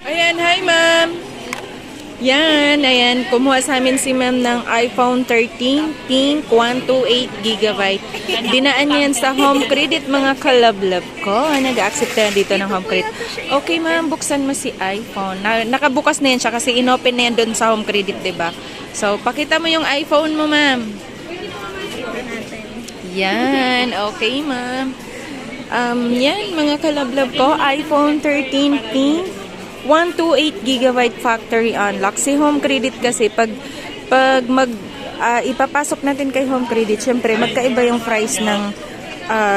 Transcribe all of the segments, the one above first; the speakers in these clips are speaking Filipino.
Ayan, hi ma'am. Yan, ayan. Kumuha sa amin si ma'am ng iPhone 13 Pink 128GB. Dinaan niya yan sa home credit mga kalablab ko. Nag-accept na dito ng home credit. Okay ma'am, buksan mo si iPhone. Nakabukas na yan siya kasi inopen na yan doon sa home credit, diba? So, pakita mo yung iPhone mo ma'am. Yan, okay ma'am. Yan mga kalablab ko. iPhone 13 Pink 128GB factory unlock. Si home credit kasi pag ipapasok natin kay home credit, syempre magkaiba yung price ng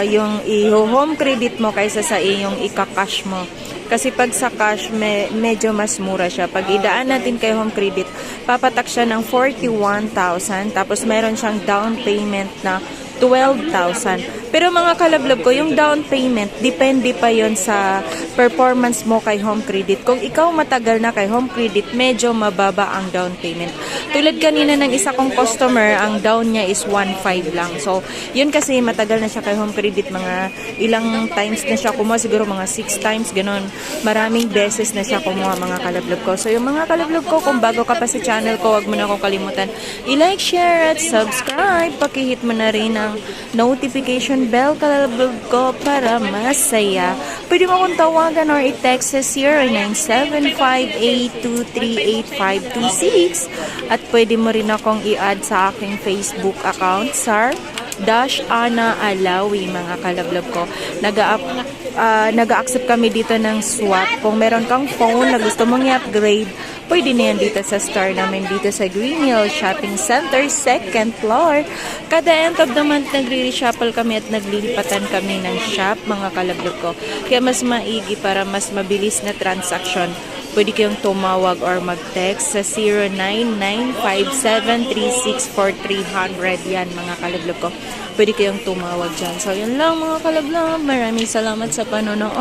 yung i-home credit mo kaysa sa iyong ika-cash mo. Kasi pag sa cash, medyo mas mura siya. Pag idaan natin kay home credit, papatak siya ng 41,000. Tapos meron siyang down payment na 12,000. Pero mga kalablab ko, yung down payment, depende pa yon sa performance mo kay home credit. Kung ikaw matagal na kay home credit, medyo mababa ang down payment. Tulad kanina ng isa kong customer, ang down niya is 1.5 lang. So, yun kasi matagal na siya kay home credit. Mga ilang times na siya kumuha, siguro mga 6 times, ganun. Maraming beses na siya kumuha mga kalablab ko. So, yung mga kalablab ko, kung bago ka pa sa channel ko, huwag mo na akong kalimutan. I-like, share, at subscribe. Pakihit mo na rin ang notification bell kalablab ko para masaya. Pwede mo akong tawagan or i-text sa 097582385526 at pwede mo rin akong i-add sa aking Facebook account, Sar-Ana Alawi, mga kalablab ko. Nag-a-accept kami dito ng swap. Kung meron kang phone na gusto mong i-upgrade, pwede na yan dito sa store namin dito sa Green Hill Shopping Center, 2nd floor. Kada end of the month, nagre-reshuffle kami at naglilipatan kami ng shop, mga kalablab ko. Kaya mas maigi para mas mabilis na transaction. Pwede kayong tumawag or mag-text sa 0995736430. Yan, mga kalablab ko. Pwede kayong tumawag dyan. So, yun lang mga kalablab. Maraming salamat sa panonood.